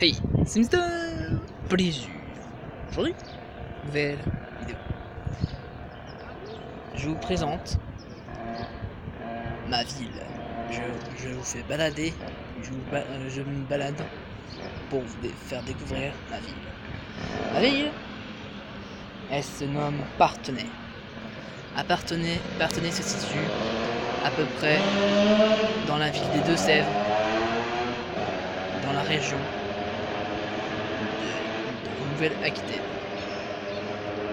Hey, c'est Mister Plaisir. Aujourd'hui, nouvelle vidéo. Je vous présente ma ville. Je vous fais balader, je me balade pour vous faire découvrir ma ville. Ma ville, elle se nomme Parthenay. Parthenay se situe à peu près dans la ville des Deux-Sèvres, dans la région de Nouvelle-Aquitaine.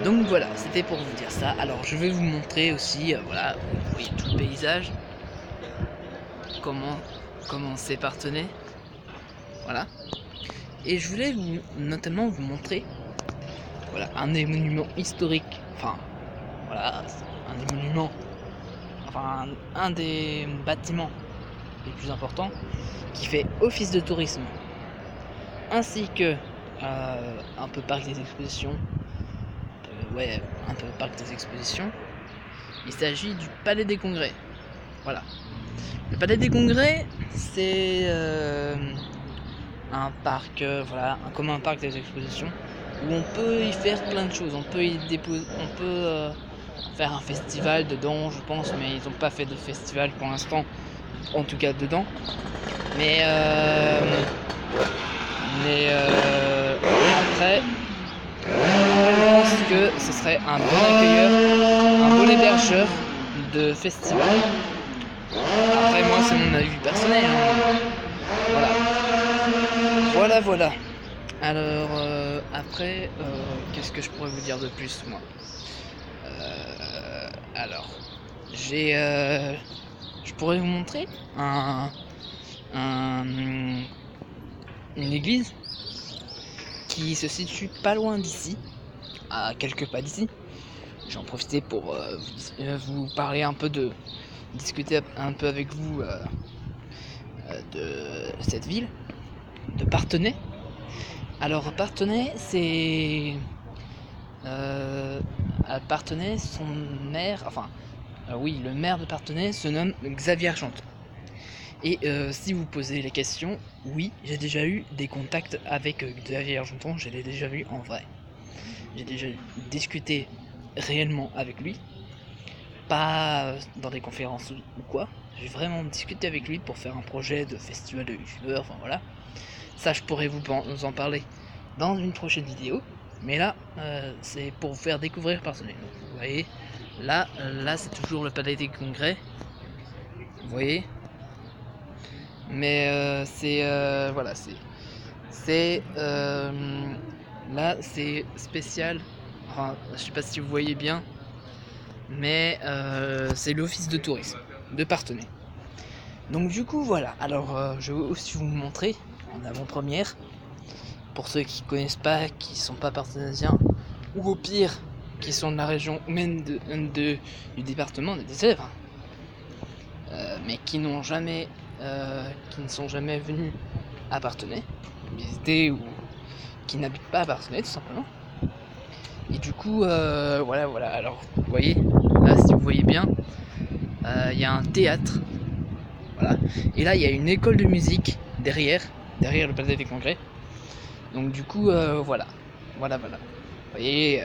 Donc voilà, c'était pour vous dire ça. Alors je vais vous montrer aussi, voilà, vous voyez tout le paysage, comment c'est Parthenay, voilà. Et je voulais notamment vous montrer, voilà, un des monuments historiques, enfin, voilà, un des monuments, enfin, un des bâtiments les plus importants qui fait office de tourisme, ainsi que un peu parc des expositions, ouais, un peu parc des expositions. Il s'agit du Palais des Congrès, voilà. Le Palais des Congrès, c'est un parc, voilà, comme un parc des expositions, où on peut y faire plein de choses. On peut faire un festival dedans, je pense, mais ils n'ont pas fait de festival pour l'instant, en tout cas dedans. Mais après, je pense que ce serait un bon accueilleur, un bon hébergeur de festival. Après, moi, c'est mon avis personnel, hein. Voilà. Alors, après, qu'est-ce que je pourrais vous dire de plus, moi? Alors, je pourrais vous montrer une église qui se situe pas loin d'ici, à quelques pas d'ici. J'en profitais pour vous parler un peu discuter un peu avec vous de cette ville, de Parthenay. Alors Parthenay, c'est Parthenay, son maire, enfin oui, le maire de Parthenay se nomme Xavier Argenton. Et si vous posez les questions, oui, j'ai déjà eu des contacts avec Xavier Argenton, je l'ai déjà vu en vrai. J'ai déjà discuté réellement avec lui, pas dans des conférences ou quoi. J'ai vraiment discuté avec lui pour faire un projet de festival de youtubeurs, enfin voilà. Ça, je pourrais vous en parler dans une prochaine vidéo. Mais là, c'est pour vous faire découvrir Parthenay. Vous voyez, là c'est toujours le Palais des Congrès. Vous voyez. Mais voilà, là c'est spécial. Enfin, je sais pas si vous voyez bien, mais c'est l'office de tourisme de Parthenay. Donc du coup voilà. Alors je vais aussi vous montrer en avant-première. Pour ceux qui connaissent pas, qui sont pas partenaisiens, ou au pire, qui sont de la région ou même du département des Deux-Sèvres, mais qui ne sont jamais venus à Parthenay, visiter, ou qui n'habitent pas à Parthenay tout simplement. Et du coup, voilà. Alors, vous voyez, là, si vous voyez bien, il y a un théâtre, voilà. Et là, il y a une école de musique derrière le Palais des Congrès. Donc du coup, voilà. Vous voyez,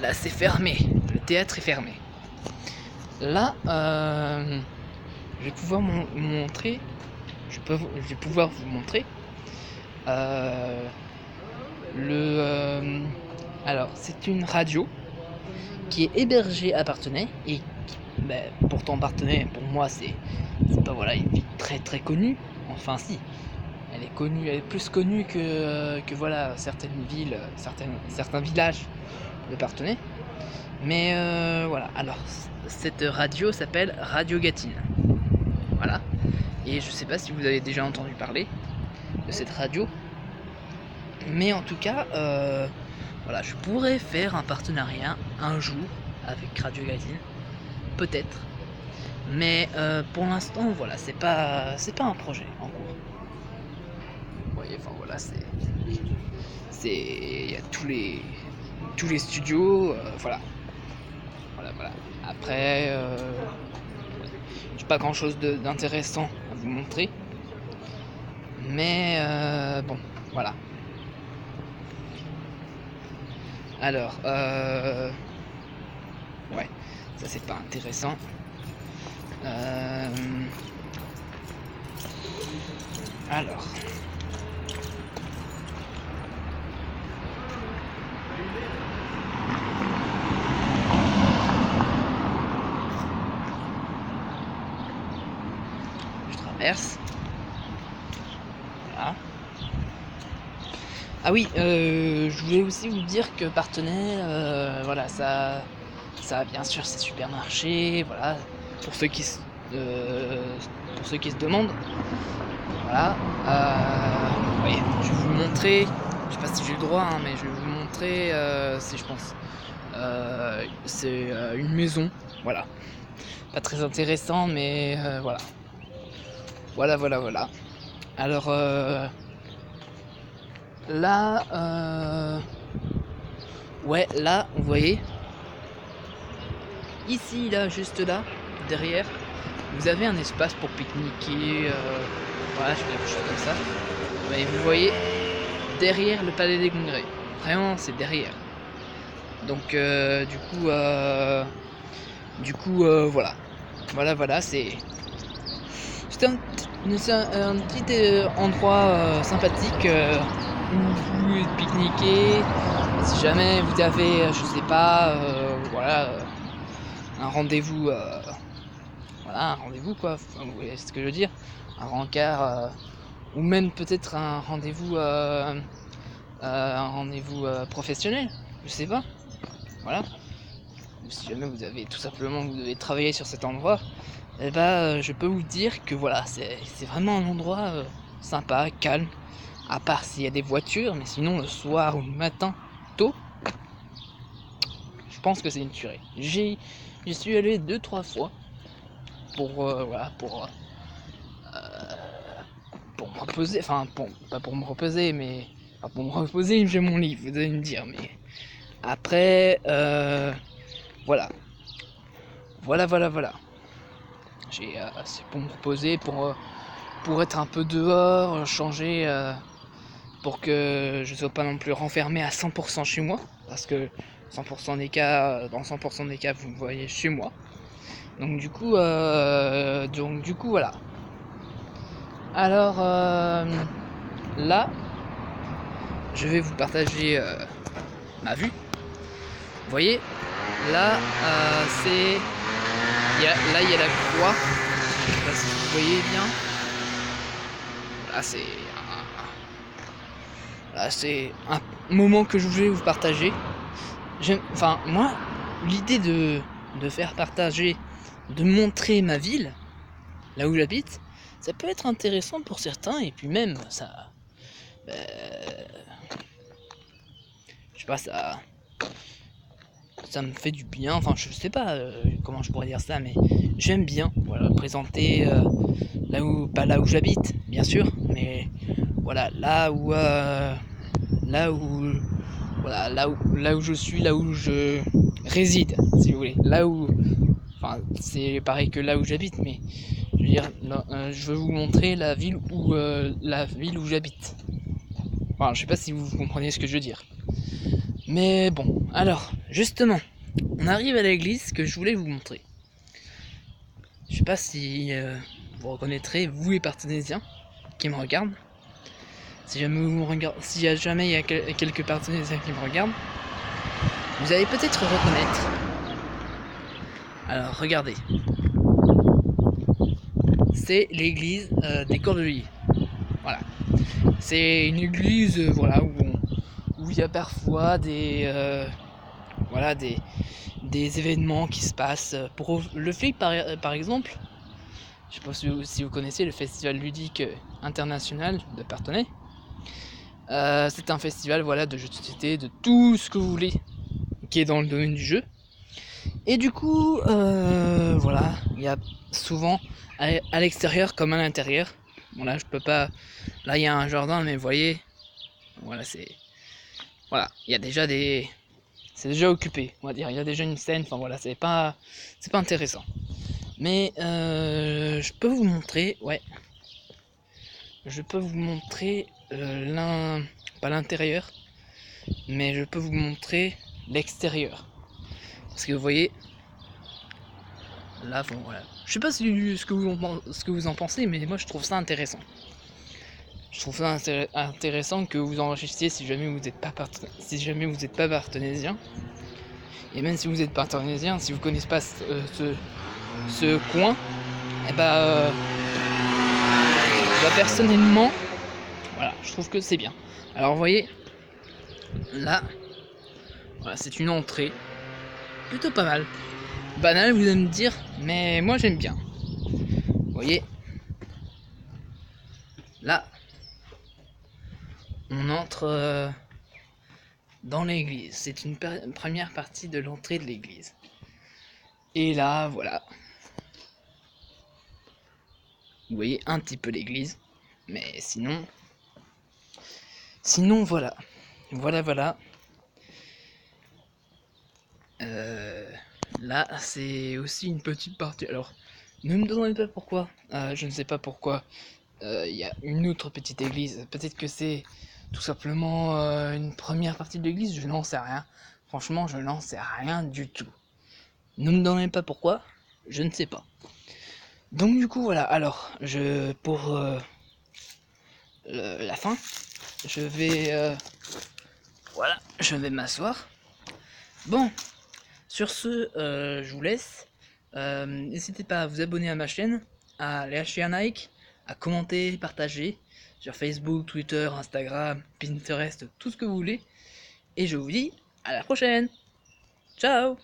là c'est fermé. Le théâtre est fermé. Là, je vais pouvoir vous montrer. Je vais pouvoir vous montrer. Alors, c'est une radio qui est hébergée à Parthenay et pourtant Parthenay, pour moi, c'est pas voilà une ville très très connue. Enfin, si. Elle est plus connue que voilà certaines villes, certains villages de Parthenay. Mais voilà, alors cette radio s'appelle Radio Gatine. Voilà. Et je sais pas si vous avez déjà entendu parler de cette radio. Mais en tout cas, voilà, je pourrais faire un partenariat un jour avec Radio Gatine. Peut-être. Mais pour l'instant, voilà, c'est pas un projet en cours. Vous voyez, enfin voilà, il y a tous les studios, voilà. Après, j'ai pas grand chose d'intéressant à vous montrer, Mais bon, voilà. Alors, ouais, ça c'est pas intéressant. Alors. Je traverse. Voilà. Ah oui, je voulais aussi vous dire que Parthenay, voilà, ça bien sûr c'est supermarché, voilà, pour ceux qui se demandent, voilà. Oui, je vais vous montrer, je sais pas si j'ai le droit, hein, mais je vais vous montrer, c'est, je pense, c'est une maison, voilà, pas très intéressant, mais voilà, voilà. Alors là, ouais, là, vous voyez, ici, là, juste là, derrière, vous avez un espace pour pique-niquer, voilà, quelque chose comme ça. Mais vous voyez, derrière le palais des congrès, vraiment, c'est derrière. Donc, voilà, c'est un petit endroit sympathique où vous pique-niquer. Si jamais vous avez, je sais pas, voilà, un rendez-vous, voilà, un rendez-vous quoi, enfin, vous voyez ce que je veux dire, un rencard, ou même peut-être un rendez-vous professionnel, je sais pas, voilà. Ou si jamais vous avez tout simplement, vous devez travailler sur cet endroit, et je peux vous dire que voilà, c'est vraiment un endroit sympa, calme, à part s'il y a des voitures, mais sinon le soir ou le matin, tôt, je pense que c'est une tuerie. J'y suis allé 2-3 fois pour voilà, pour me reposer, enfin pas pour me reposer, mais enfin, pour me reposer j'ai mon livre, vous allez me dire, mais après voilà. C'est pour me reposer, pour être un peu dehors, changer, pour que je sois pas non plus renfermé à 100% chez moi, parce que 100% des cas, dans 100% des cas, vous me voyez chez moi. Donc du coup, voilà. Alors là, je vais vous partager ma vue. Vous voyez, là, c'est, là il y a la croix. Je sais pas si vous voyez bien. Là, c'est un moment que je voulais vous partager. Enfin, moi, l'idée de faire partager, de montrer ma ville, là où j'habite, ça peut être intéressant pour certains, et puis même, ça... je sais pas, ça me fait du bien, enfin, je sais pas comment je pourrais dire ça, mais j'aime bien, voilà, présenter pas là où j'habite, bien sûr, mais voilà, là où voilà, là où je suis, là où je réside, si vous voulez, là où, enfin, c'est pareil que là où j'habite, mais je veux dire, je veux vous montrer la ville où j'habite. Enfin, je sais pas si vous comprenez ce que je veux dire. Mais bon, alors, justement, on arrive à l'église que je voulais vous montrer. Je sais pas si vous reconnaîtrez, vous les Parthénésiens qui me regardent. Si jamais il y a quelques Parthénésiens qui me regardent, vous allez peut-être reconnaître. Alors, regardez. C'est l'église des Cordeliers. Voilà. C'est une église voilà, où il y a parfois des événements qui se passent. Pour le fait, par exemple, je ne sais pas si vous connaissez le festival ludique international de Parthenay. C'est un festival voilà, de jeux de société, de tout ce que vous voulez qui est dans le domaine du jeu. Et du coup, voilà, il y a souvent à l'extérieur comme à l'intérieur. Bon là je peux pas. Là il y a un jardin, mais vous voyez, voilà voilà, il y a déjà c'est déjà occupé, on va dire. Il y a déjà une scène. Enfin voilà, c'est pas intéressant. Mais je peux vous montrer, ouais. je peux vous montrer pas l'intérieur, mais je peux vous montrer l'extérieur. Parce que vous voyez, là, bon, voilà. Je sais pas ce que vous en pensez, mais moi je trouve ça intéressant. Je trouve ça intéressant que vous enregistriez si jamais vous n'êtes pas partenésien. Et même si vous êtes partenésien, si vous connaissez pas ce coin, et personnellement, voilà, je trouve que c'est bien. Alors vous voyez, là, voilà, c'est une entrée plutôt pas mal. Banal, vous allez me dire, mais moi j'aime bien. Vous voyez, là, on entre dans l'église. C'est une première partie de l'entrée de l'église. Et là, voilà. Vous voyez un petit peu l'église, mais sinon, voilà. Voilà. Là, c'est aussi une petite partie. Alors, ne me demandez pas pourquoi. Je ne sais pas pourquoi. Il y a une autre petite église. Peut-être que c'est tout simplement une première partie de l'église. Je n'en sais rien. Franchement, je n'en sais rien du tout. Ne me demandez pas pourquoi. Je ne sais pas. Donc du coup, voilà. Alors, pour la fin, je vais m'asseoir. Bon, sur ce, je vous laisse. N'hésitez pas à vous abonner à ma chaîne, à lâcher un like, à commenter, partager sur Facebook, Twitter, Instagram, Pinterest, tout ce que vous voulez. Et je vous dis à la prochaine. Ciao!